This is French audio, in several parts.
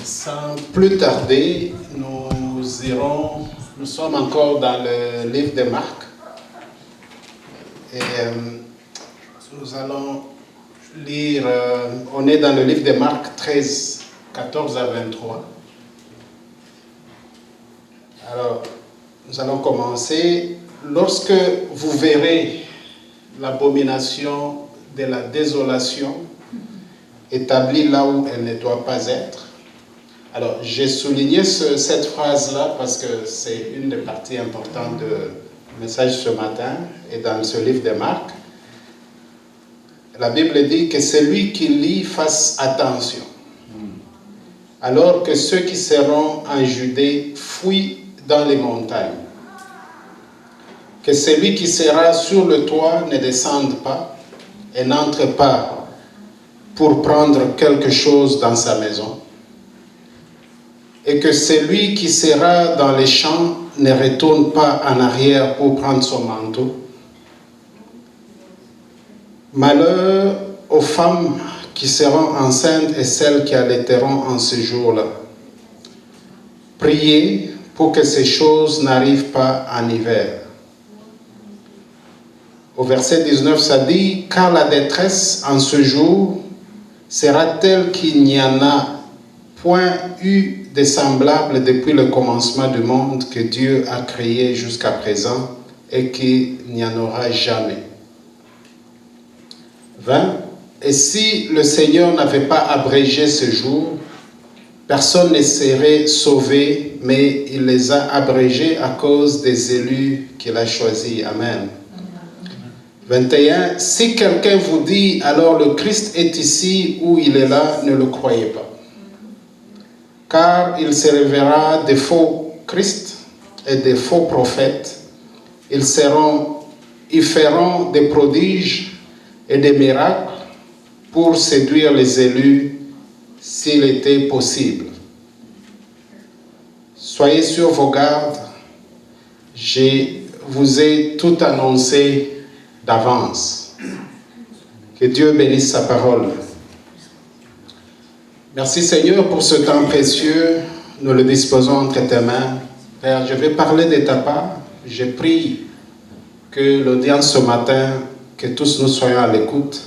Sans plus tarder, nous sommes encore dans le livre de Marc. Et nous allons lire, on est dans le livre de Marc 13, 14 à 23. Alors, nous allons commencer. Lorsque vous verrez l'abomination de la désolation établie là où elle ne doit pas être. Alors, j'ai souligné cette phrase-là parce que c'est une des parties importantes du message ce matin et dans ce livre de Marc. La Bible dit que celui qui lit fasse attention. Alors que ceux qui seront en Judée fuient dans les montagnes. Que celui qui sera sur le toit ne descende pas et n'entre pas pour prendre quelque chose dans sa maison. Et que celui qui sera dans les champs ne retourne pas en arrière pour prendre son manteau. Malheur aux femmes qui seront enceintes et celles qui allaiteront en ce jour-là. Priez pour que ces choses n'arrivent pas en hiver. Au verset 19, ça dit « Car la détresse en ce jour sera telle qu'il n'y en a point eu de semblable depuis le commencement du monde que Dieu a créé jusqu'à présent et qu'il n'y en aura jamais. » 20. Et si le Seigneur n'avait pas abrégé ce jour, personne ne serait sauvé, mais il les a abrégés à cause des élus qu'il a choisis. Amen. 21. Si quelqu'un vous dit, alors le Christ est ici ou il est là, ne le croyez pas. Car il se révélera des faux Christ et des faux prophètes. Ils feront des prodiges et des miracles pour séduire les élus s'il était possible. Soyez sur vos gardes. Je vous ai tout annoncé d'avance. Que Dieu bénisse sa parole. Merci Seigneur pour ce temps précieux. Nous le disposons entre tes mains. Père, je vais parler de ta part. Je prie que l'audience ce matin, que tous nous soyons à l'écoute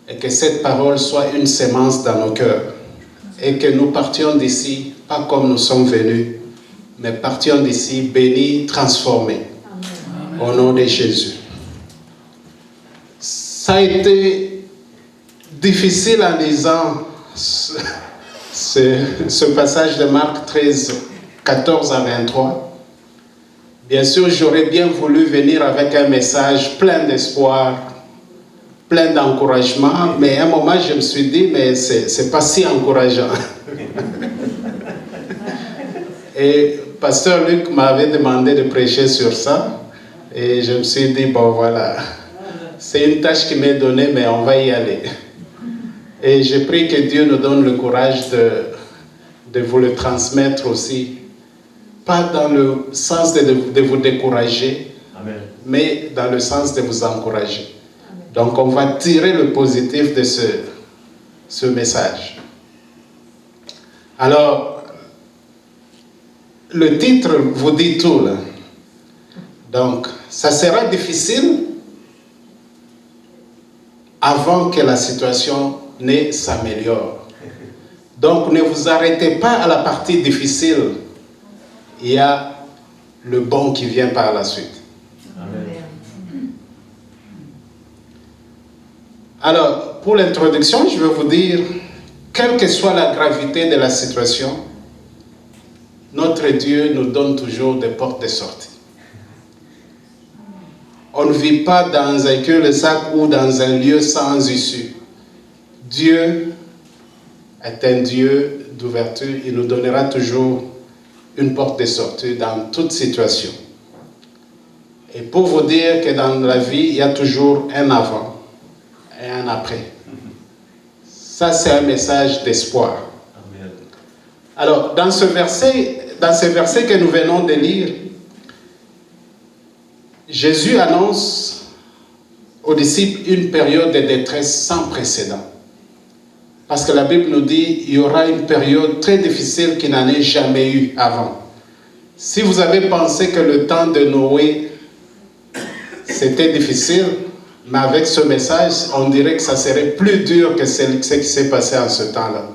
et que cette parole soit une sémence dans nos cœurs et que nous partions d'ici, pas comme nous sommes venus, mais partions d'ici bénis, transformés. Amen. Au nom de Jésus. Ça a été difficile en lisant ce passage de Marc 13, 14 à 23. Bien sûr, j'aurais bien voulu venir avec un message plein d'espoir, plein d'encouragement, mais à un moment, je me suis dit, mais c'est pas si encourageant. Et Pasteur Luc m'avait demandé de prêcher sur ça, et je me suis dit, bon voilà, c'est une tâche qui m'est donnée, mais on va y aller. Et je prie que Dieu nous donne le courage de vous le transmettre aussi. Pas dans le sens de vous décourager, Amen, mais dans le sens de vous encourager. Amen. Donc on va tirer le positif de ce message. Alors, le titre vous dit tout, là. Donc, ça sera difficile avant que la situation ne s'améliore. Donc, ne vous arrêtez pas à la partie difficile. Il y a le bon qui vient par la suite. Amen. Alors, pour l'introduction, je vais vous dire, quelle que soit la gravité de la situation, notre Dieu nous donne toujours des portes de sortie. On ne vit pas dans un cul-de-sac ou dans un lieu sans issue. Dieu est un Dieu d'ouverture. Il nous donnera toujours une porte de sortie dans toute situation. Et pour vous dire que dans la vie, il y a toujours un avant et un après. Ça, c'est un message d'espoir. Amen. Alors, dans ce verset que nous venons de lire, Jésus annonce aux disciples une période de détresse sans précédent. Parce que la Bible nous dit qu'il y aura une période très difficile qui n'en ait jamais eu avant. Si vous avez pensé que le temps de Noé, c'était difficile, mais avec ce message, on dirait que ça serait plus dur que ce qui s'est passé en ce temps-là.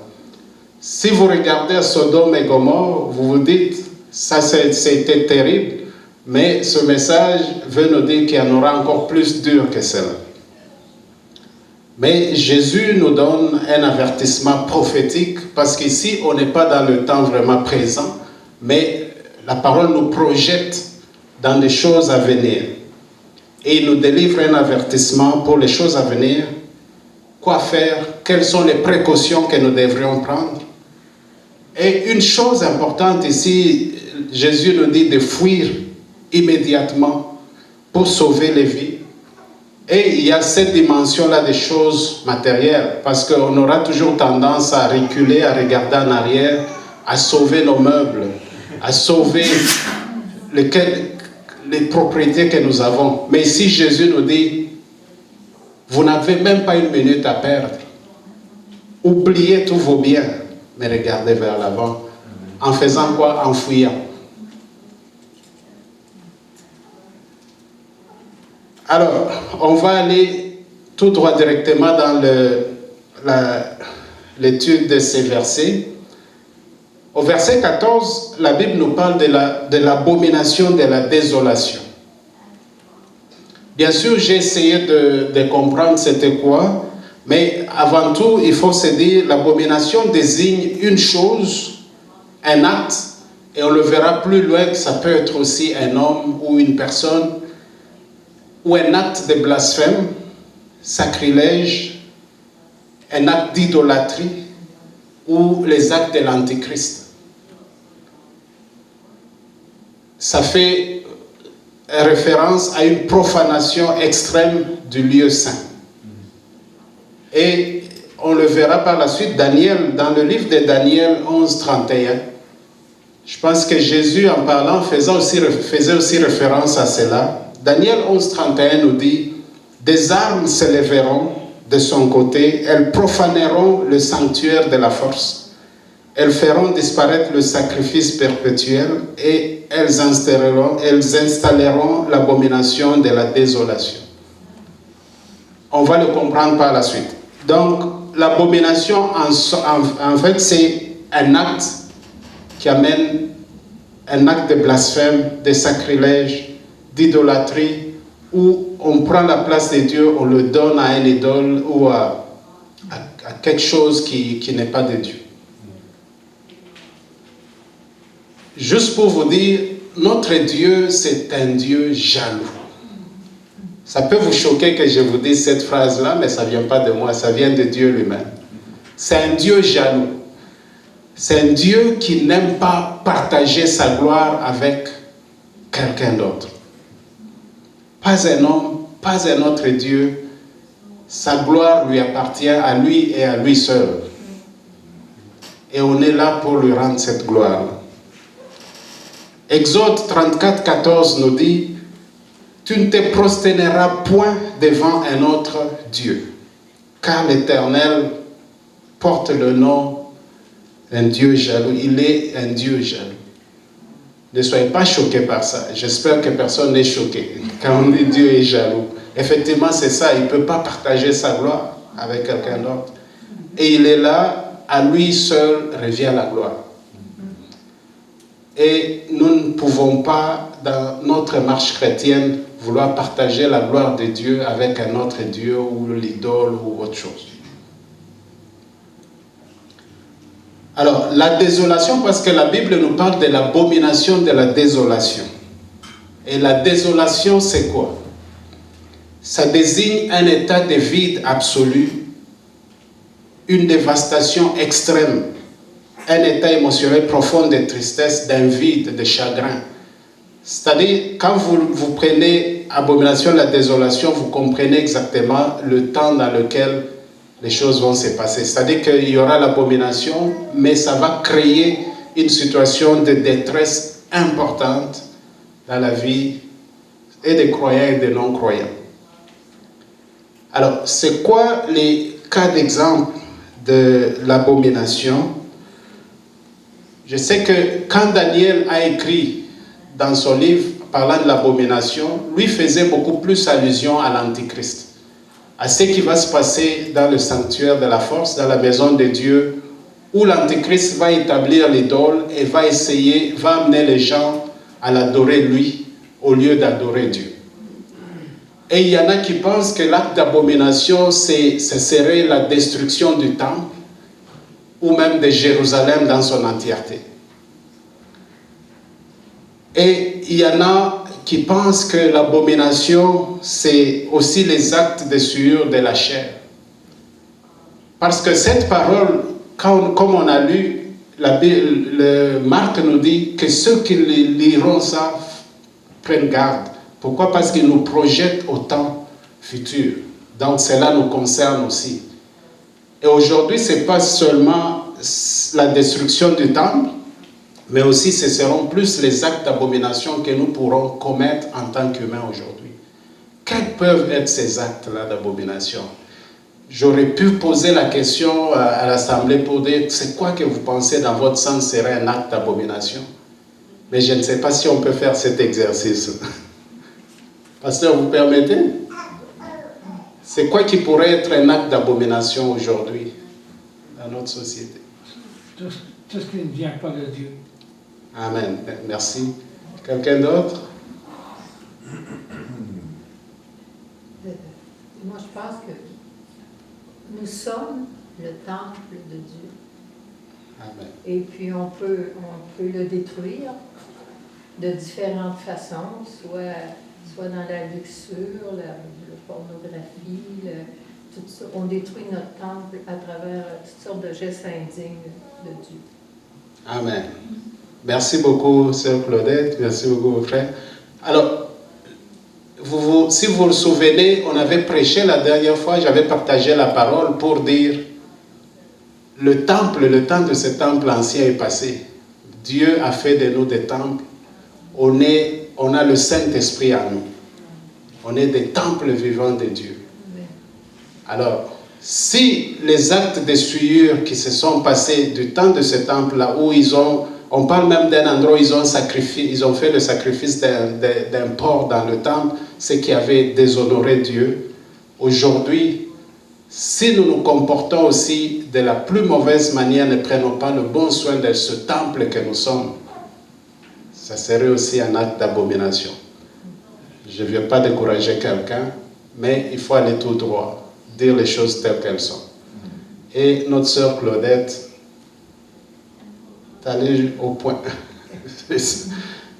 Si vous regardez à Sodome et Gomorrhe, vous vous dites, ça c'était terrible, mais ce message veut nous dire qu'il y en aura encore plus dur que cela. Mais Jésus nous donne un avertissement prophétique, parce qu'ici, on n'est pas dans le temps vraiment présent, mais la parole nous projette dans des choses à venir. Et il nous délivre un avertissement pour les choses à venir. Quoi faire? Quelles sont les précautions que nous devrions prendre? Et une chose importante ici, Jésus nous dit de fuir immédiatement pour sauver les vies. Et il y a cette dimension-là des choses matérielles, parce qu'on aura toujours tendance à reculer, à regarder en arrière, à sauver nos meubles, à sauver les propriétés que nous avons. Mais ici, Jésus nous dit, vous n'avez même pas une minute à perdre. Oubliez tous vos biens, mais regardez vers l'avant. En faisant quoi? En fuyant. Alors, on va aller tout droit directement dans l'étude de ces versets. Au verset 14, la Bible nous parle de l'abomination de la désolation. Bien sûr, j'ai essayé de comprendre c'était quoi, mais avant tout, il faut se dire l'abomination désigne une chose, un acte, et on le verra plus loin que ça peut être aussi un homme ou une personne, ou un acte de blasphème, sacrilège, un acte d'idolâtrie, ou les actes de l'Antichrist. Ça fait référence à une profanation extrême du lieu saint. Et on le verra par la suite, Daniel, dans le livre de Daniel 11, 31, je pense que Jésus, en parlant, faisait aussi référence à cela. Daniel 11, 31 nous dit, « Des armes se lèveront de son côté, elles profaneront le sanctuaire de la force. Elles feront disparaître le sacrifice perpétuel et elles installeront l'abomination de la désolation. » On va le comprendre par la suite. Donc, l'abomination, en fait, c'est un acte qui amène un acte de blasphème, de sacrilège, d'idolâtrie, où on prend la place de Dieu, on le donne à un idole ou à quelque chose qui n'est pas de Dieu. Juste pour vous dire, notre Dieu, c'est un Dieu jaloux. Ça peut vous choquer que je vous dise cette phrase-là, mais ça ne vient pas de moi, ça vient de Dieu lui-même. C'est un Dieu jaloux. C'est un Dieu qui n'aime pas partager sa gloire avec quelqu'un d'autre. Pas un homme, pas un autre Dieu. Sa gloire lui appartient à lui et à lui seul. Et on est là pour lui rendre cette gloire. Exode 34, 14 nous dit, « Tu ne te prosterneras point devant un autre Dieu, car l'Éternel porte le nom d'un Dieu jaloux. Il est un Dieu jaloux. » Ne soyez pas choqués par ça. J'espère que personne n'est choqué quand on dit Dieu est jaloux. Effectivement, c'est ça. Il ne peut pas partager sa gloire avec quelqu'un d'autre. Et il est là, à lui seul revient la gloire. Et nous ne pouvons pas, dans notre marche chrétienne, vouloir partager la gloire de Dieu avec un autre Dieu ou l'idole ou autre chose. Alors, la désolation, parce que la Bible nous parle de l'abomination de la désolation. Et la désolation, c'est quoi? Ça désigne un état de vide absolu, une dévastation extrême, un état émotionnel profond de tristesse, d'un vide, de chagrin. C'est-à-dire, quand vous prenez abomination de la désolation, vous comprenez exactement le temps dans lequel les choses vont se passer. C'est-à-dire qu'il y aura l'abomination, mais ça va créer une situation de détresse importante dans la vie et des croyants et des non-croyants. Alors, c'est quoi les cas d'exemple de l'abomination. Je sais que quand Daniel a écrit dans son livre parlant de l'abomination, lui faisait beaucoup plus allusion à l'Antichrist, à ce qui va se passer dans le sanctuaire de la force, dans la maison de Dieu, où l'Antichrist va établir l'idole et va amener les gens à l'adorer lui au lieu d'adorer Dieu. Et il y en a qui pensent que l'acte d'abomination, ce serait la destruction du temple ou même de Jérusalem dans son entièreté. Et il y en a qui pensent que l'abomination, c'est aussi les actes de souillure de la chair. Parce que cette parole, comme on a lu, Marc nous dit que ceux qui liront ça prennent garde. Pourquoi? Parce qu'il nous projette au temps futur. Donc cela nous concerne aussi. Et aujourd'hui, ce n'est pas seulement la destruction du temple, mais aussi ce seront plus les actes d'abomination que nous pourrons commettre en tant qu'humains aujourd'hui. Quels peuvent être ces actes-là d'abomination? J'aurais pu poser la question à l'Assemblée pour dire, c'est quoi que vous pensez dans votre sens serait un acte d'abomination? Mais je ne sais pas si on peut faire cet exercice. Pasteur, vous permettez? C'est quoi qui pourrait être un acte d'abomination aujourd'hui dans notre société? Tout ce qui ne vient pas de Dieu. Amen. Merci. Quelqu'un d'autre? Moi, je pense que nous sommes le temple de Dieu. Amen. Et puis, on peut le détruire de différentes façons, soit dans la luxure, la pornographie, tout ça. On détruit notre temple à travers toutes sortes de gestes indignes de Dieu. Amen. Merci beaucoup, sœur Claudette. Merci beaucoup, frère. Alors, si vous vous souvenez, on avait prêché la dernière fois, j'avais partagé la parole pour dire le temps de ce temple ancien est passé. Dieu a fait de nous des temples. On a le Saint-Esprit en nous. On est des temples vivants de Dieu. Alors, si les actes de souillure qui se sont passés du temps de ce temple-là, où on parle même d'un endroit où ils ont fait le sacrifice d'un porc dans le temple, ce qui avait déshonoré Dieu. Aujourd'hui, si nous nous comportons aussi de la plus mauvaise manière, ne prenons pas le bon soin de ce temple que nous sommes, ça serait aussi un acte d'abomination. Je ne vais pas décourager quelqu'un, mais il faut aller tout droit, dire les choses telles qu'elles sont. Et notre sœur Claudette, d'aller au point.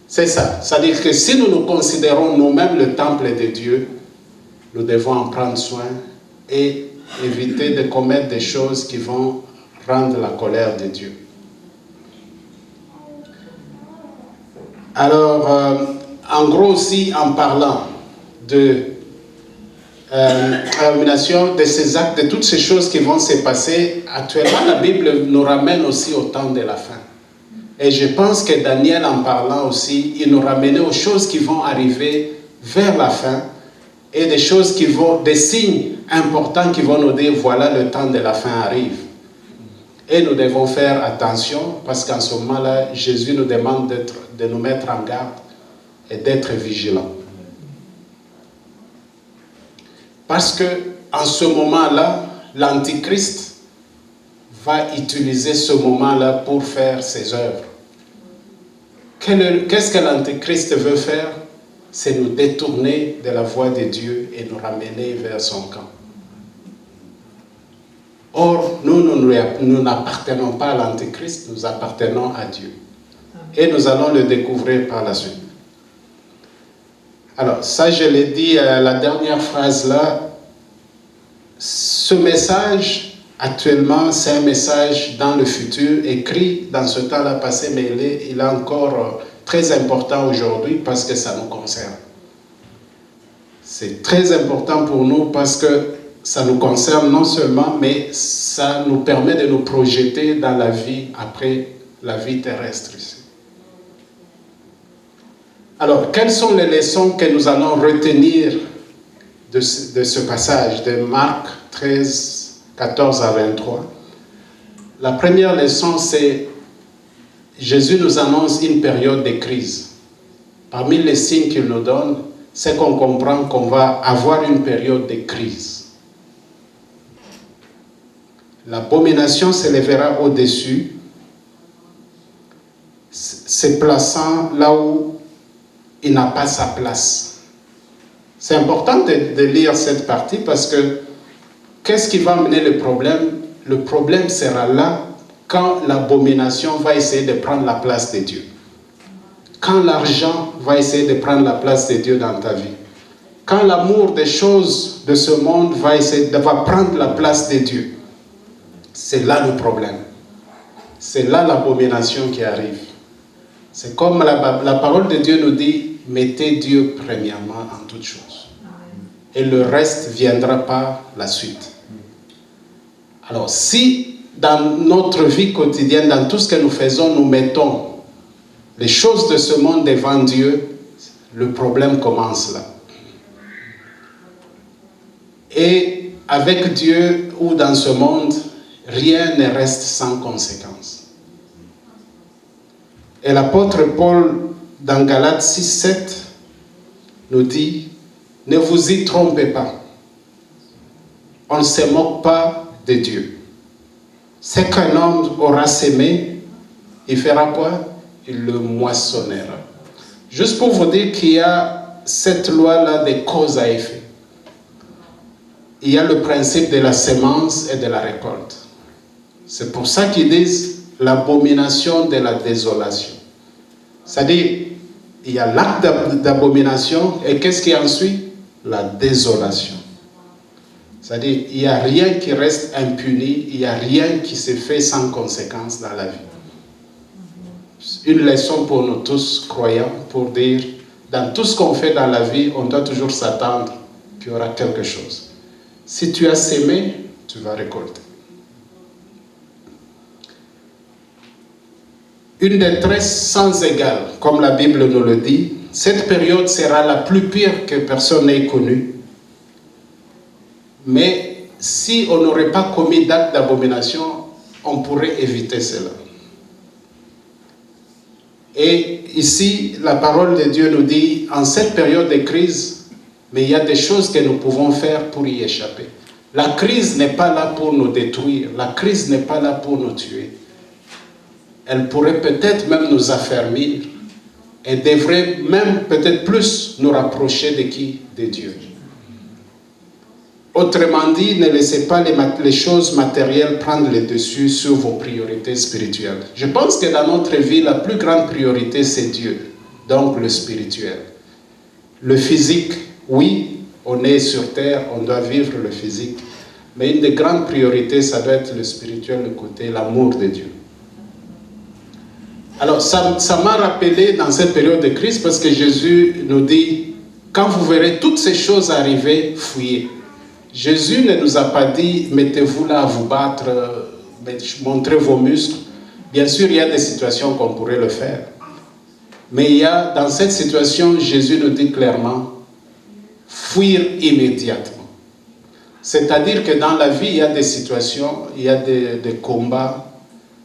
C'est ça. C'est-à-dire que si nous nous considérons nous-mêmes le temple de Dieu, nous devons en prendre soin et éviter de commettre des choses qui vont rendre la colère de Dieu. Alors, en gros aussi, en parlant de l'abomination, de ces actes, de toutes ces choses qui vont se passer, actuellement, la Bible nous ramène aussi au temps de la fin. Et je pense que Daniel, en parlant aussi, il nous ramenait aux choses qui vont arriver vers la fin et des signes importants qui vont nous dire, voilà, le temps de la fin arrive. Et nous devons faire attention parce qu'en ce moment-là, Jésus nous demande de nous mettre en garde et d'être vigilants. Parce que en ce moment-là, l'Antichrist va utiliser ce moment-là pour faire ses œuvres. Qu'est-ce que l'Antichrist veut faire? C'est nous détourner de la voie de Dieu et nous ramener vers son camp. Or, nous n'appartenons pas à l'Antichrist, nous appartenons à Dieu. Et nous allons le découvrir par la suite. Alors, ça, je l'ai dit, la dernière phrase là. Ce message, actuellement, c'est un message dans le futur, écrit dans ce temps-là passé, mais il est encore très important aujourd'hui parce que ça nous concerne. C'est très important pour nous parce que ça nous concerne non seulement, mais ça nous permet de nous projeter dans la vie après la vie terrestre ici. Alors, quelles sont les leçons que nous allons retenir de ce passage de Marc 13, 14 à 23? La première leçon, c'est Jésus nous annonce une période de crise. Parmi les signes qu'il nous donne, c'est qu'on comprend qu'on va avoir une période de crise. L'abomination s'élèvera au-dessus, se plaçant là où il n'a pas sa place. C'est important de lire cette partie parce que qu'est-ce qui va amener le problème? Le problème sera là quand l'abomination va essayer de prendre la place de Dieu. Quand l'argent va essayer de prendre la place de Dieu dans ta vie. Quand l'amour des choses de ce monde va prendre la place de Dieu. C'est là le problème. C'est là l'abomination qui arrive. C'est comme la parole de Dieu nous dit, mettez Dieu premièrement en toutes choses. Et le reste viendra par la suite. Alors, si dans notre vie quotidienne, dans tout ce que nous faisons, nous mettons les choses de ce monde devant Dieu, le problème commence là. Et avec Dieu ou dans ce monde, rien ne reste sans conséquence. Et l'apôtre Paul, dans Galates 6:7, nous dit, ne vous y trompez pas. On ne se moque pas de Dieu. Ce qu'un homme aura sémé, il fera quoi? Il le moissonnera. Juste pour vous dire qu'il y a cette loi-là de cause à effet. Il y a le principe de la sémence et de la récolte. C'est pour ça qu'ils disent l'abomination de la désolation. C'est-à-dire, il y a l'acte d'abomination et qu'est-ce qui en suit? La désolation. C'est-à-dire, il n'y a rien qui reste impuni, il n'y a rien qui se fait sans conséquence dans la vie. Une leçon pour nous tous croyants, pour dire, dans tout ce qu'on fait dans la vie, on doit toujours s'attendre qu'il y aura quelque chose. Si tu as sémé, tu vas récolter. Une détresse sans égale, comme la Bible nous le dit, cette période sera la plus pire que personne n'ait connue. Mais si on n'aurait pas commis d'acte d'abomination, on pourrait éviter cela. Et ici, la parole de Dieu nous dit, en cette période de crise, mais il y a des choses que nous pouvons faire pour y échapper. La crise n'est pas là pour nous détruire, la crise n'est pas là pour nous tuer. Elle pourrait peut-être même nous affermir et devrait même peut-être plus nous rapprocher de qui? De Dieu. Autrement dit, ne laissez pas les choses matérielles prendre le dessus sur vos priorités spirituelles. Je pense que dans notre vie, la plus grande priorité, c'est Dieu, donc le spirituel. Le physique, oui, on est sur terre, on doit vivre le physique, mais une des grandes priorités, ça doit être le spirituel, le côté, l'amour de Dieu. Alors, ça m'a rappelé dans cette période de crise parce que Jésus nous dit, quand vous verrez toutes ces choses arriver, fuyez. Jésus ne nous a pas dit, mettez-vous là à vous battre, montrez vos muscles. Bien sûr, il y a des situations qu'on pourrait le faire. Mais il y a, dans cette situation, Jésus nous dit clairement, fuir immédiatement. C'est-à-dire que dans la vie, il y a des situations, il y a des combats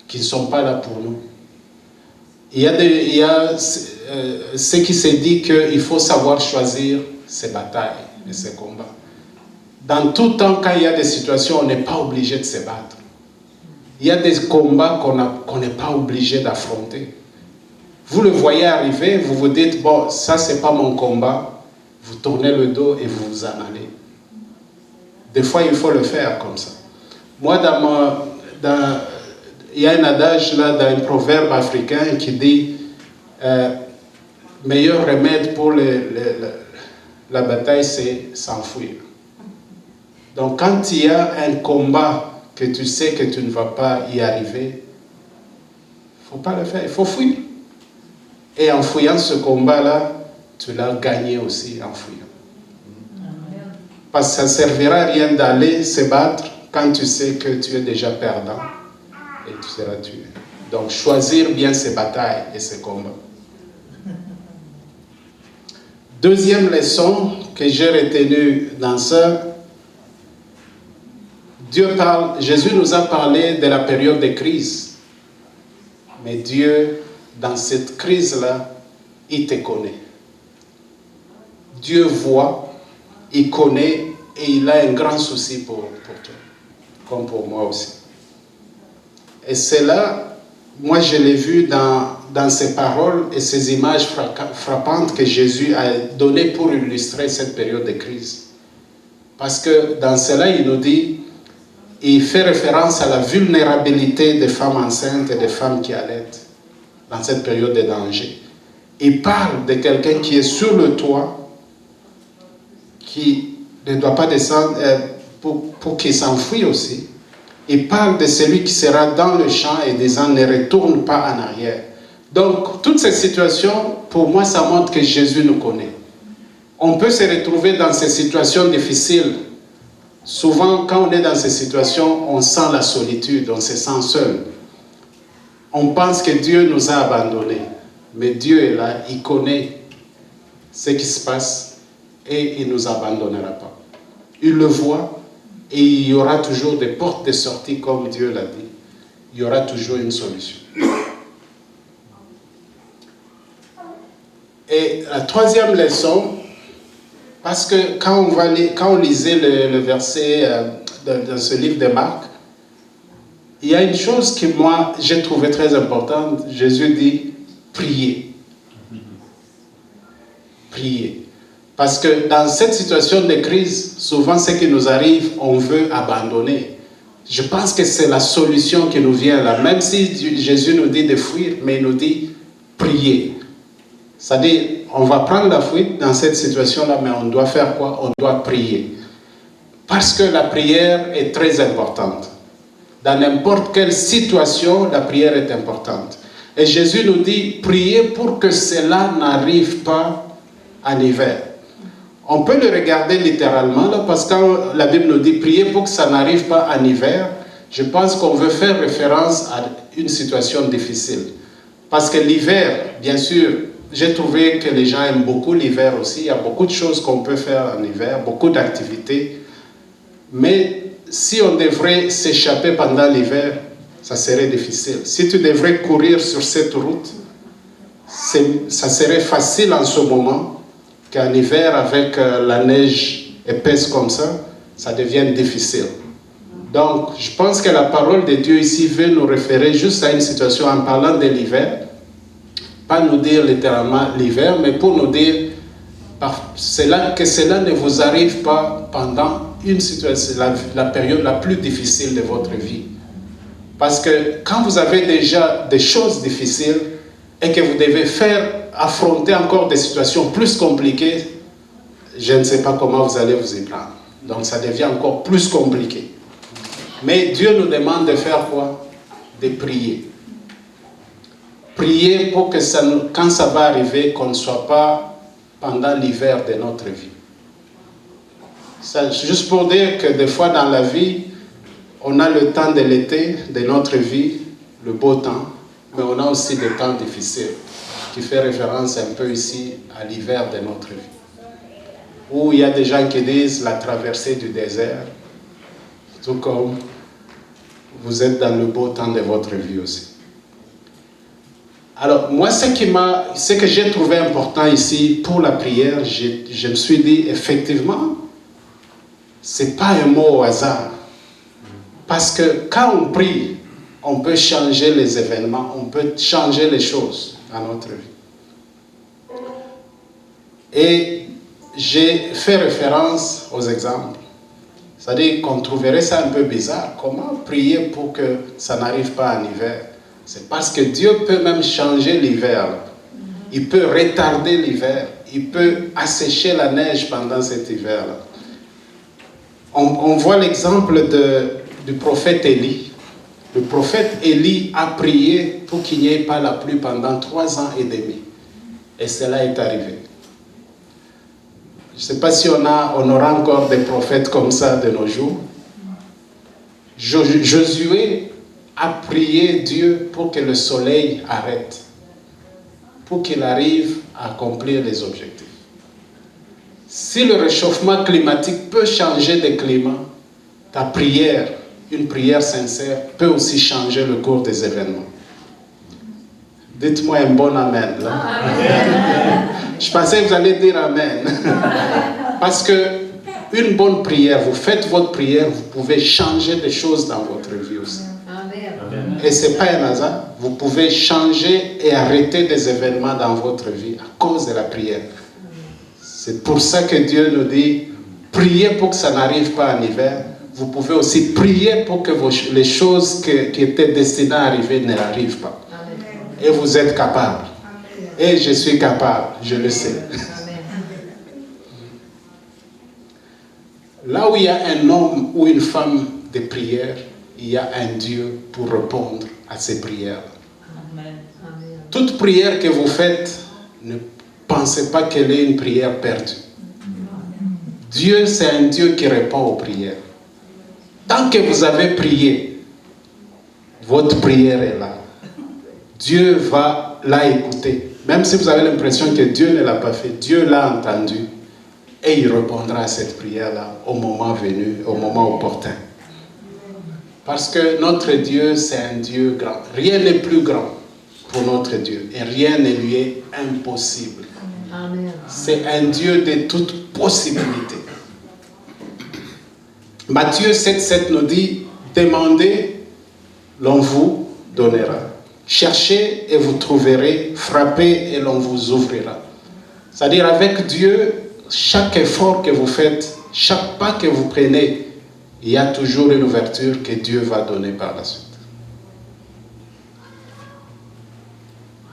qui ne sont pas là pour nous. Il y a ce qui se dit qu'il faut savoir choisir ses batailles et ses combats. Dans tout temps, quand il y a des situations, on n'est pas obligé de se battre. Il y a des combats qu'on n'est pas obligé d'affronter. Vous le voyez arriver, vous vous dites, bon, ça c'est pas mon combat. Vous tournez le dos et vous vous en allez. Des fois, il faut le faire comme ça. Moi, il y a un adage là, dans un proverbe africain qui dit meilleur remède pour la bataille, c'est s'enfuir. Donc, quand il y a un combat que tu sais que tu ne vas pas y arriver, il ne faut pas le faire, il faut fuir. Et en fuyant ce combat-là, tu l'as gagné aussi en fuyant. Parce que ça ne servira à rien d'aller se battre quand tu sais que tu es déjà perdant et tu seras tué. Donc, choisir bien ces batailles et ces combats. Deuxième leçon que j'ai retenue dans ça, Jésus nous a parlé de la période de crise. Mais Dieu, dans cette crise-là, il te connaît. Dieu voit, il connaît et il a un grand souci pour toi, comme pour moi aussi. Et c'est là, moi je l'ai vu dans ces paroles et ces images frappantes que Jésus a données pour illustrer cette période de crise. Parce que dans cela, il nous dit, il fait référence à la vulnérabilité des femmes enceintes et des femmes qui allaitent dans cette période de danger. Il parle de quelqu'un qui est sur le toit, qui ne doit pas descendre pour qu'il s'enfuit aussi. Il parle de celui qui sera dans le champ et disant ne retourne pas en arrière. Donc, toutes ces situations, pour moi, ça montre que Jésus nous connaît. On peut se retrouver dans ces situations difficiles. Souvent, quand on est dans ces situations, on sent la solitude, on se sent seul. On pense que Dieu nous a abandonnés. Mais Dieu est là, il connaît ce qui se passe et il ne nous abandonnera pas. Il le voit et il y aura toujours des portes de sortie comme Dieu l'a dit. Il y aura toujours une solution. Et la troisième leçon, parce que quand on lisait le verset dans ce livre de Marc, il y a une chose que moi j'ai trouvée très importante. Jésus dit priez. Priez. Parce que dans cette situation de crise, souvent ce qui nous arrive, on veut abandonner. Je pense que c'est la solution qui nous vient là. Même si Jésus nous dit de fuir, mais il nous dit priez. C'est-à-dire, on va prendre la fuite dans cette situation-là, mais on doit faire quoi? On doit prier. Parce que la prière est très importante. Dans n'importe quelle situation, la prière est importante. Et Jésus nous dit, priez pour que cela n'arrive pas en hiver. On peut le regarder littéralement, là, parce que quand la Bible nous dit, priez pour que ça n'arrive pas en hiver, je pense qu'on veut faire référence à une situation difficile. Parce que l'hiver, bien sûr, j'ai trouvé que les gens aiment beaucoup l'hiver aussi. Il y a beaucoup de choses qu'on peut faire en hiver, beaucoup d'activités. Mais si on devrait s'échapper pendant l'hiver, ça serait difficile. Si tu devrais courir sur cette route, ça serait facile en ce moment qu'en hiver, avec la neige épaisse comme ça devient difficile. Donc, je pense que la parole de Dieu ici veut nous référer juste à une situation en parlant de l'hiver. Pas nous dire littéralement l'hiver, mais pour nous dire que cela ne vous arrive pas pendant une situation, la période la plus difficile de votre vie. Parce que quand vous avez déjà des choses difficiles et que vous devez affronter encore des situations plus compliquées, je ne sais pas comment vous allez vous y prendre. Donc ça devient encore plus compliqué. Mais Dieu nous demande de faire quoi? De prier. Prier pour que quand ça va arriver, qu'on ne soit pas pendant l'hiver de notre vie. C'est juste pour dire que des fois dans la vie, on a le temps de l'été de notre vie, le beau temps, mais on a aussi des temps difficiles, qui fait référence un peu ici à l'hiver de notre vie. Où il y a des gens qui disent la traversée du désert, tout comme vous êtes dans le beau temps de votre vie aussi. Alors, moi, ce que j'ai trouvé important ici pour la prière, je me suis dit, effectivement, ce n'est pas un mot au hasard. Parce que quand on prie, on peut changer les événements, on peut changer les choses dans notre vie. Et j'ai fait référence aux exemples. C'est-à-dire qu'on trouverait ça un peu bizarre. Comment prier pour que ça n'arrive pas en hiver? C'est parce que Dieu peut même changer l'hiver. Il peut retarder l'hiver. Il peut assécher la neige pendant cet hiver-là. On voit l'exemple du prophète Élie. Le prophète Élie a prié pour qu'il n'y ait pas la pluie pendant 3 ans et demi. Et cela est arrivé. Je ne sais pas si on aura encore des prophètes comme ça de nos jours. Josué a prié Dieu pour que le soleil arrête, pour qu'il arrive à accomplir les objectifs. Si le réchauffement climatique peut changer de climat, ta prière une prière sincère peut aussi changer le cours des événements. Dites-moi un bon amen. Là. Amen. Je pensais que vous allez dire amen. Parce que une bonne prière, vous faites votre prière, vous pouvez changer des choses dans votre vie aussi. Amen. Et ce n'est pas un hasard. Vous pouvez changer et arrêter des événements dans votre vie à cause de la prière. C'est pour ça que Dieu nous dit, priez pour que ça n'arrive pas en hiver. Vous pouvez aussi prier pour que les choses qui étaient destinées à arriver n'arrivent pas. Et vous êtes capable. Et je suis capable, je le sais. Là où il y a un homme ou une femme de prière, il y a un Dieu pour répondre à ces prières. Amen. Toute prière que vous faites, ne pensez pas qu'elle est une prière perdue. Dieu, c'est un Dieu qui répond aux prières. Tant que vous avez prié, votre prière est là. Dieu va la écouter. Même si vous avez l'impression que Dieu ne l'a pas fait, Dieu l'a entendu et il répondra à cette prière-là au moment venu, au moment opportun. Parce que notre Dieu, c'est un Dieu grand. Rien n'est plus grand pour notre Dieu et rien ne lui est impossible. Amen. C'est un Dieu de toute possibilité. Matthieu 7,7 nous dit, demandez, l'on vous donnera. Cherchez et vous trouverez, frappez et l'on vous ouvrira. C'est-à-dire avec Dieu, chaque effort que vous faites, chaque pas que vous prenez, il y a toujours une ouverture que Dieu va donner par la suite.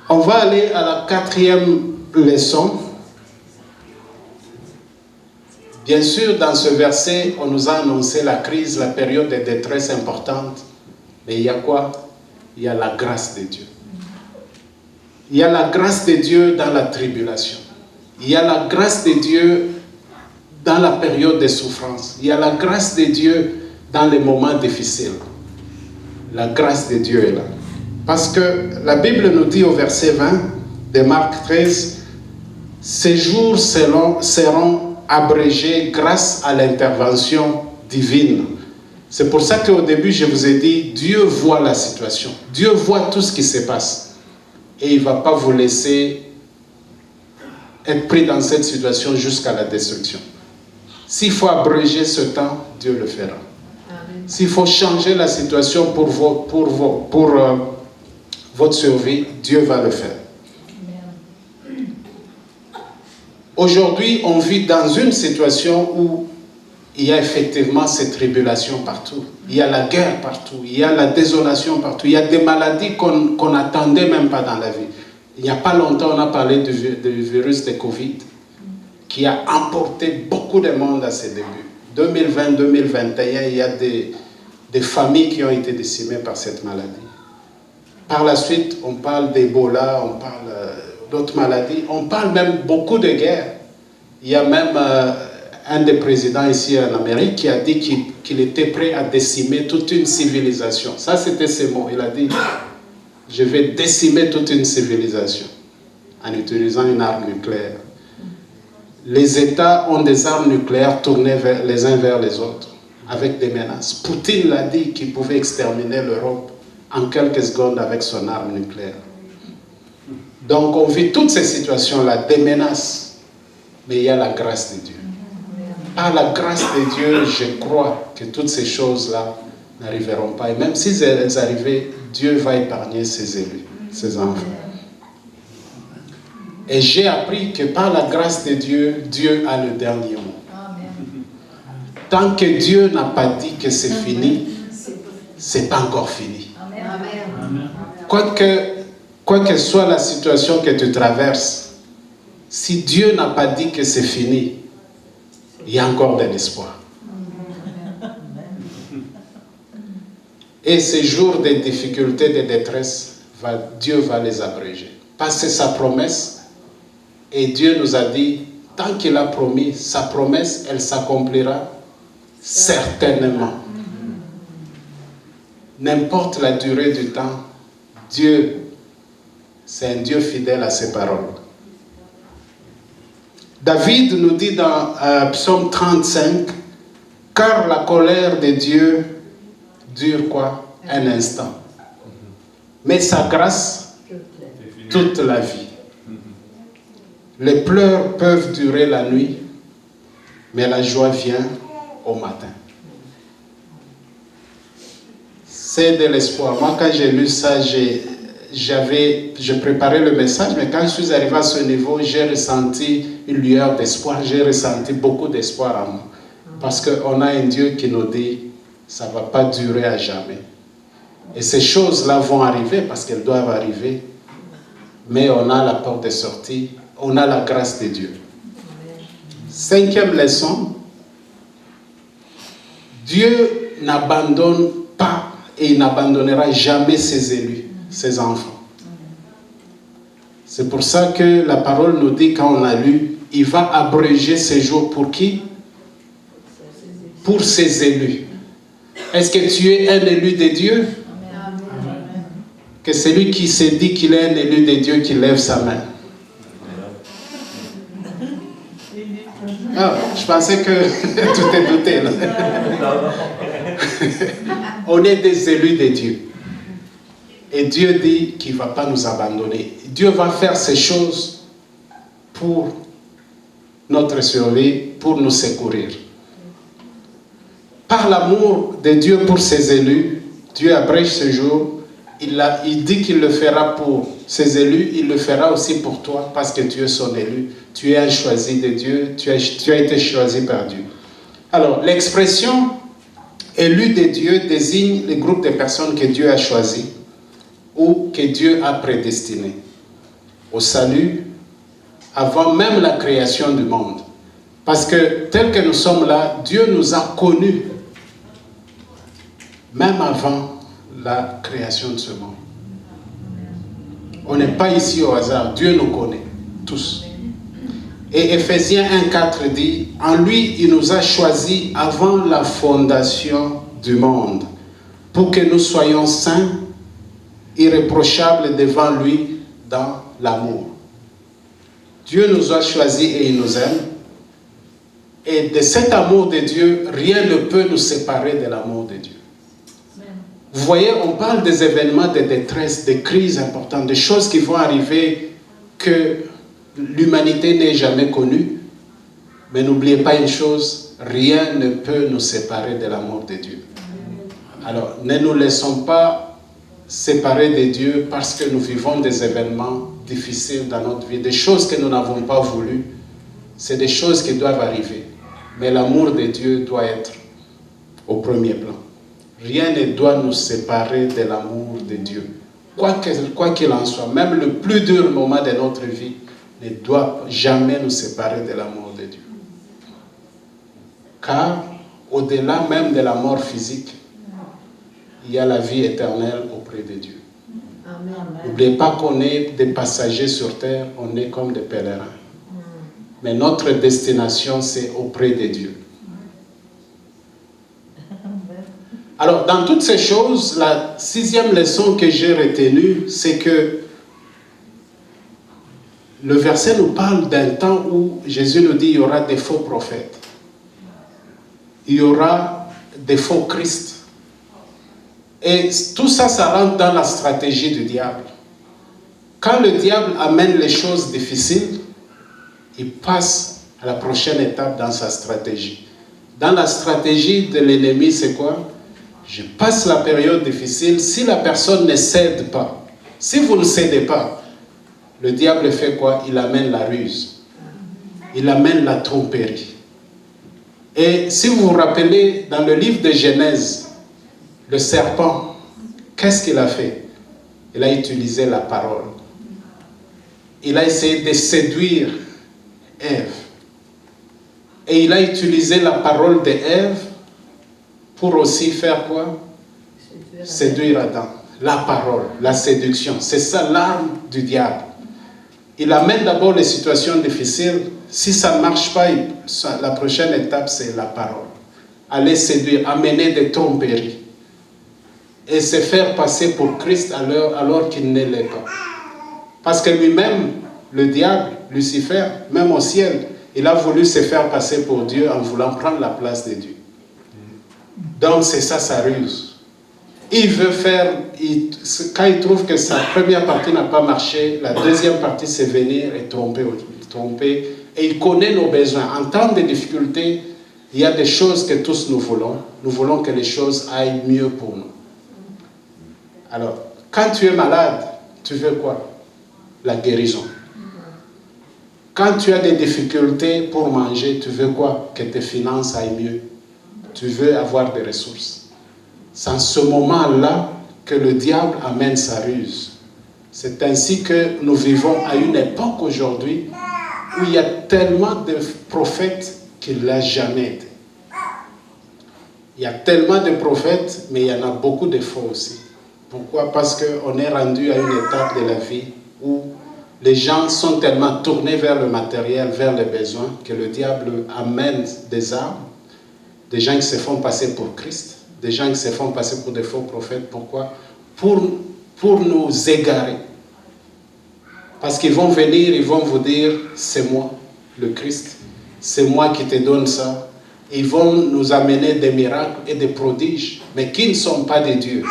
On va aller à la 4e leçon. Bien sûr, dans ce verset, on nous a annoncé la crise, la période de détresse importante. Mais il y a quoi? Il y a la grâce de Dieu. Il y a la grâce de Dieu dans la tribulation. Il y a la grâce de Dieu dans la période de souffrance. Il y a la grâce de Dieu dans les moments difficiles. La grâce de Dieu est là. Parce que la Bible nous dit au verset 20 de Marc 13, « Ces jours seront abrégés grâce à l'intervention divine. » C'est pour ça qu'au début, je vous ai dit, Dieu voit la situation. Dieu voit tout ce qui se passe. Et il ne va pas vous laisser être pris dans cette situation jusqu'à la destruction. S'il faut abréger ce temps, Dieu le fera. S'il faut changer la situation pour votre survie, Dieu va le faire. Aujourd'hui, on vit dans une situation où il y a effectivement ces tribulations partout. Il y a la guerre partout. Il y a la désolation partout. Il y a des maladies qu'on n'attendait même pas dans la vie. Il n'y a pas longtemps, on a parlé du virus de Covid qui a emporté beaucoup de monde à ses débuts. 2020, 2021, il y a des familles qui ont été décimées par cette maladie. Par la suite, on parle d'Ebola, on parle d'autres maladies. On parle même beaucoup de guerres. Il y a même un des présidents ici en Amérique qui a dit qu'il était prêt à décimer toute une civilisation. Ça, c'était ses mots. Il a dit, je vais décimer toute une civilisation en utilisant une arme nucléaire. Les États ont des armes nucléaires tournées les uns vers les autres, avec des menaces. Poutine l'a dit qu'il pouvait exterminer l'Europe en quelques secondes avec son arme nucléaire. Donc on vit toutes ces situations-là, des menaces, mais il y a la grâce de Dieu. Par la grâce de Dieu, je crois que toutes ces choses-là n'arriveront pas. Et même si elles arrivaient, Dieu va épargner ses élus, ses enfants. Et j'ai appris que par la grâce de Dieu, Dieu a le dernier mot. Tant que Dieu n'a pas dit que c'est fini, c'est pas encore fini. Quoi que soit la situation que tu traverses, si Dieu n'a pas dit que c'est fini, il y a encore de l'espoir. Et ces jours de difficultés, de détresse, Dieu va les abréger. Parce que c'est sa promesse. Et Dieu nous a dit, tant qu'il a promis, sa promesse, elle s'accomplira certainement. N'importe la durée du temps, Dieu, c'est un Dieu fidèle à ses paroles. David nous dit dans Psaume 35, « Car la colère de Dieu dure quoi? Un instant. Mais sa grâce, toute la vie. Les pleurs peuvent durer la nuit, mais la joie vient au matin. C'est de l'espoir. Moi, quand j'ai lu ça, je préparais le message, mais quand je suis arrivé à ce niveau, j'ai ressenti une lueur d'espoir, j'ai ressenti beaucoup d'espoir en moi. Parce qu'on a un Dieu qui nous dit, ça ne va pas durer à jamais. Et ces choses-là vont arriver parce qu'elles doivent arriver. Mais on a la porte de sortie, on a la grâce de Dieu. 5e leçon, Dieu n'abandonne pas et il n'abandonnera jamais ses élus, ses enfants. C'est pour ça que la parole nous dit, quand on a lu, il va abréger ses jours pour qui? Pour ses élus. Est-ce que tu es un élu de Dieu? Que celui qui se dit qu'il est un élu de Dieu, qui lève sa main. Ah, je pensais que tout est douté là. On est des élus de Dieu. Et Dieu dit qu'il ne va pas nous abandonner. Dieu va faire ces choses pour notre survie, pour nous secourir. Par l'amour de Dieu pour ses élus, Dieu abrège ce jour. Il dit qu'il le fera pour ses élus, il le fera aussi pour toi parce que tu es son élu. Tu es un choisi de Dieu, tu as été choisi par Dieu. Alors, l'expression élu de Dieu désigne le groupe de personnes que Dieu a choisi ou que Dieu a prédestiné au salut avant même la création du monde. Parce que tel que nous sommes là, Dieu nous a connus même avant la création de ce monde. On n'est pas ici au hasard. Dieu nous connaît tous. Et Éphésiens 1,4 dit, en lui, il nous a choisis avant la fondation du monde pour que nous soyons saints, irréprochables devant lui dans l'amour. Dieu nous a choisis et il nous aime. Et de cet amour de Dieu, rien ne peut nous séparer de l'amour de Dieu. Vous voyez, on parle des événements de détresse, des crises importantes, des choses qui vont arriver que l'humanité n'ait jamais connues. Mais n'oubliez pas une chose, rien ne peut nous séparer de l'amour de Dieu. Alors, ne nous laissons pas séparer de Dieu parce que nous vivons des événements difficiles dans notre vie, des choses que nous n'avons pas voulu. C'est des choses qui doivent arriver. Mais l'amour de Dieu doit être au premier plan. Rien ne doit nous séparer de l'amour de Dieu. Quoi qu'il en soit, même le plus dur moment de notre vie ne doit jamais nous séparer de l'amour de Dieu. Car au-delà même de la mort physique, il y a la vie éternelle auprès de Dieu. N'oubliez pas qu'on est des passagers sur terre, on est comme des pèlerins. Mais notre destination, c'est auprès de Dieu. Alors, dans toutes ces choses, la 6e leçon que j'ai retenue, c'est que le verset nous parle d'un temps où Jésus nous dit qu'il y aura des faux prophètes. Il y aura des faux Christ. Et tout ça, ça rentre dans la stratégie du diable. Quand le diable amène les choses difficiles, il passe à la prochaine étape dans sa stratégie. Dans la stratégie de l'ennemi, c'est quoi? Je passe la période difficile. Si la personne ne cède pas, si vous ne cédez pas, le diable fait quoi? Il amène la ruse. Il amène la tromperie. Et si vous vous rappelez, dans le livre de Genèse, le serpent, qu'est-ce qu'il a fait? Il a utilisé la parole. Il a essayé de séduire Ève. Et il a utilisé la parole d'Ève pour aussi faire quoi? Séduire Adam. La parole, la séduction. C'est ça l'arme du diable. Il amène d'abord les situations difficiles. Si ça ne marche pas, la prochaine étape, c'est la parole. Aller séduire, amener des tromperies. Et se faire passer pour Christ alors qu'il ne l'est pas. Parce que lui-même, le diable, Lucifer, même au ciel, il a voulu se faire passer pour Dieu en voulant prendre la place de Dieu. Donc c'est ça sa ruse. il veut faire, quand il trouve que sa première partie n'a pas marché, la deuxième partie c'est venir et tromper. Et il connaît nos besoins. En temps de difficulté, il y a des choses que tous nous voulons. Nous voulons que les choses aillent mieux pour nous. Alors, quand tu es malade, tu veux quoi? La guérison. Quand tu as des difficultés pour manger, tu veux quoi? Que tes finances aillent mieux. Tu veux avoir des ressources. C'est en ce moment-là que le diable amène sa ruse. C'est ainsi que nous vivons à une époque aujourd'hui où il y a tellement de prophètes qu'il ne l'a jamais été. Il y a tellement de prophètes, mais il y en a beaucoup de faux aussi. Pourquoi? Parce qu'on est rendu à une étape de la vie où les gens sont tellement tournés vers le matériel, vers les besoins, que le diable amène des armes, des gens qui se font passer pour Christ, des gens qui se font passer pour des faux prophètes. Pourquoi? Pour nous égarer. Parce qu'ils vont venir, ils vont vous dire, c'est moi, le Christ, c'est moi qui te donne ça. Ils vont nous amener des miracles et des prodiges, mais qui ne sont pas de Dieu.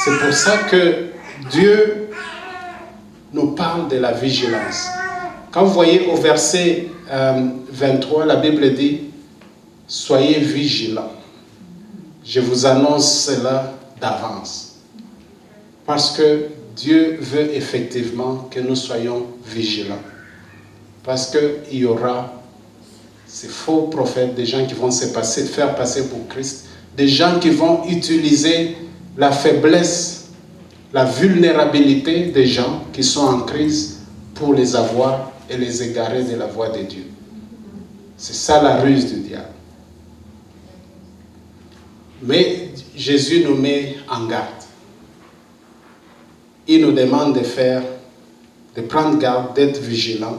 C'est pour ça que Dieu nous parle de la vigilance. Quand vous voyez au verset 23, la Bible dit, soyez vigilants. Je vous annonce cela d'avance. Parce que Dieu veut effectivement que nous soyons vigilants. Parce qu'il y aura ces faux prophètes, des gens qui vont se faire passer pour Christ, des gens qui vont utiliser la faiblesse, la vulnérabilité des gens qui sont en crise pour les avoir et les égarer de la voie de Dieu. C'est ça la ruse du diable. Mais Jésus nous met en garde. Il nous demande de prendre garde, d'être vigilant.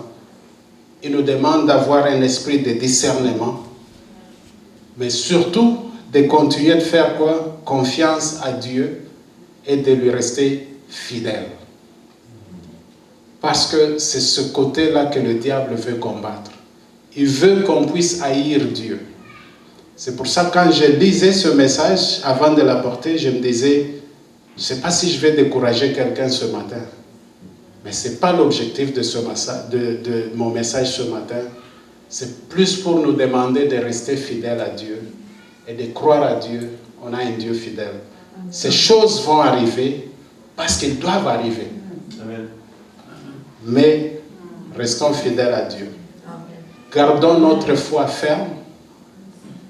Il nous demande d'avoir un esprit de discernement. Mais surtout, de continuer de faire quoi? Confiance à Dieu et de lui rester fidèle. Parce que c'est ce côté-là que le diable veut combattre. Il veut qu'on puisse haïr Dieu. C'est pour ça que quand je lisais ce message, avant de l'apporter, je me disais, je ne sais pas si je vais décourager quelqu'un ce matin. Mais ce n'est pas l'objectif de mon message ce matin. C'est plus pour nous demander de rester fidèles à Dieu et de croire à Dieu. On a un Dieu fidèle. Ces choses vont arriver parce qu'elles doivent arriver. Amen. Mais restons fidèles à Dieu. Gardons notre foi ferme.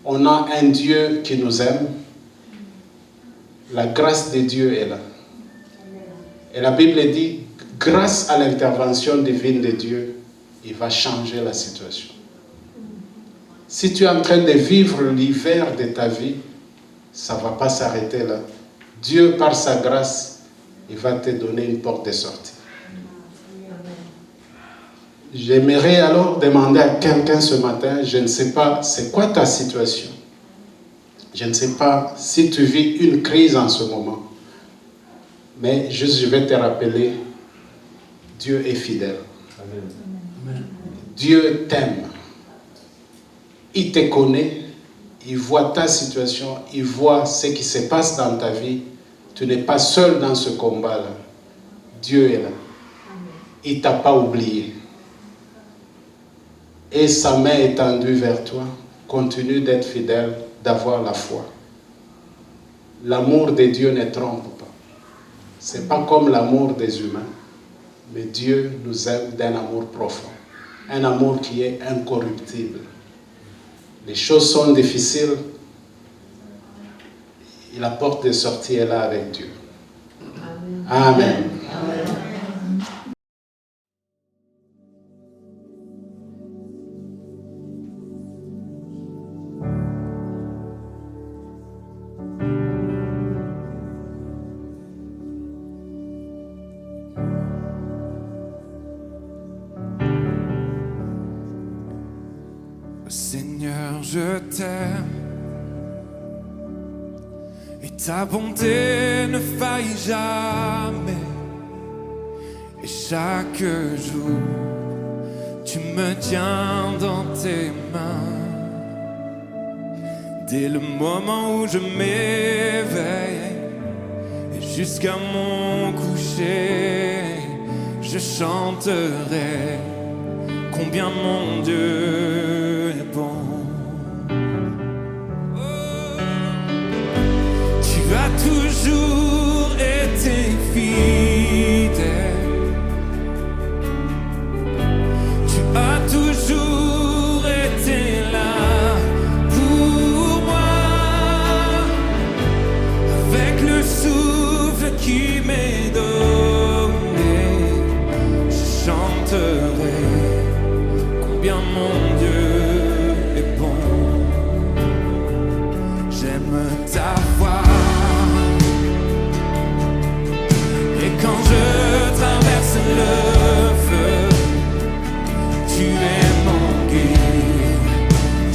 On a un Dieu qui nous aime. La grâce de Dieu est là. Et la Bible dit, grâce à l'intervention divine de Dieu, il va changer la situation. Si tu es en train de vivre l'hiver de ta vie, ça ne va pas s'arrêter là. Dieu, par sa grâce, il va te donner une porte de sortie. J'aimerais alors demander à quelqu'un ce matin, je ne sais pas, c'est quoi ta situation? Je ne sais pas si tu vis une crise en ce moment. Mais juste, je vais te rappeler, Dieu est fidèle. Amen. Dieu t'aime. Il te connaît. Il voit ta situation. Il voit ce qui se passe dans ta vie. Tu n'es pas seul dans ce combat-là. Dieu est là. Il ne t'a pas oublié. Et sa main étendue vers toi. Continue d'être fidèle, d'avoir la foi. L'amour de Dieu ne trompe pas. Ce n'est pas comme l'amour des humains. Mais Dieu nous aime d'un amour profond. Un amour qui est incorruptible. Les choses sont difficiles. Et la porte de sortie est là avec Dieu. Amen. Amen. Amen. Seigneur, je t'aime et ta bonté ne faillit jamais. Et chaque jour, tu me tiens dans tes mains. Dès le moment où je m'éveille jusqu'à mon coucher, je chanterai combien mon Dieu est bon. Tu as toujours été fidèle. Tu as toujours été là pour moi. Avec le souffle qui m'est donné, je chanterai combien mon Dieu est bon. J'aime ta voix. Et quand je traverse le feu, tu es mon guide,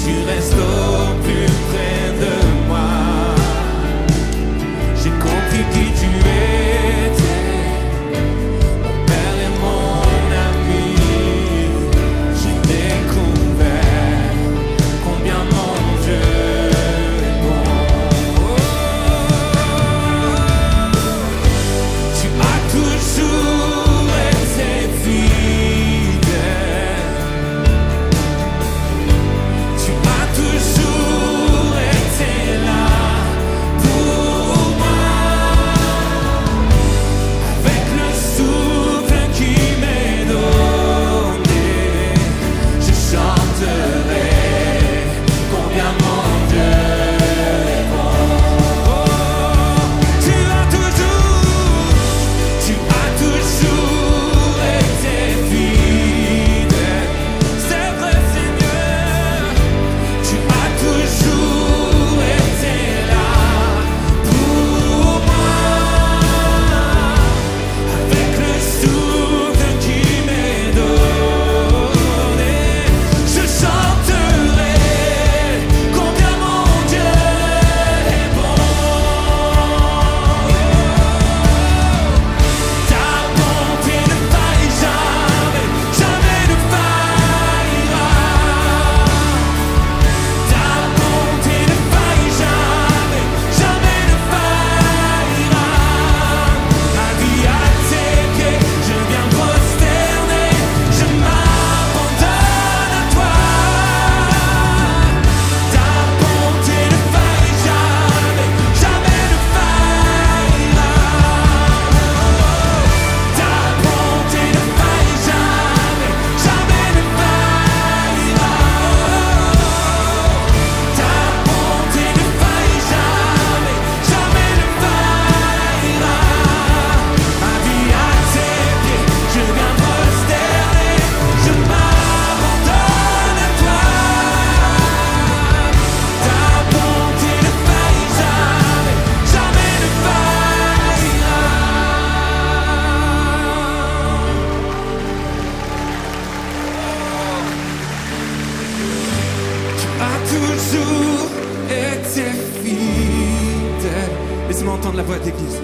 tu restes au plus près de moi. J'ai compris qui tu étais, mon père et mon ami. J'ai découvert combien mon Dieu est bon. Tu as toujours été fidèle. Tu as toujours été là pour moi. Avec le souffle qui m'est donné, je chanterai combien mon Dieu est bon. Tu as toujours été fidèle. C'est vrai, Seigneur. Tu as toujours été là pour moi. Avec le souffle qui m'est donné, je chanterai combien mon Dieu est bon. Ta bonté ne faillit jamais, jamais ne faillira. Ta bonté ne faillit jamais, jamais ne faillira. Ma vie à tes pieds, je viens prosterner, je m'abandonne à toi. Ta bonté ne faillit jamais, jamais ne faillira. Ta bonté ne faillit jamais, jamais ne faillira. Ta bonté ne faillit jamais, jamais ne faillira. Ma vie à tes pieds, je viens prosterner, je m'abandonne à toi. Ta bonté ne faillit jamais, jamais ne faillira. Tu as toujours été fidèle. Laissez-moi entendre la voix d'église.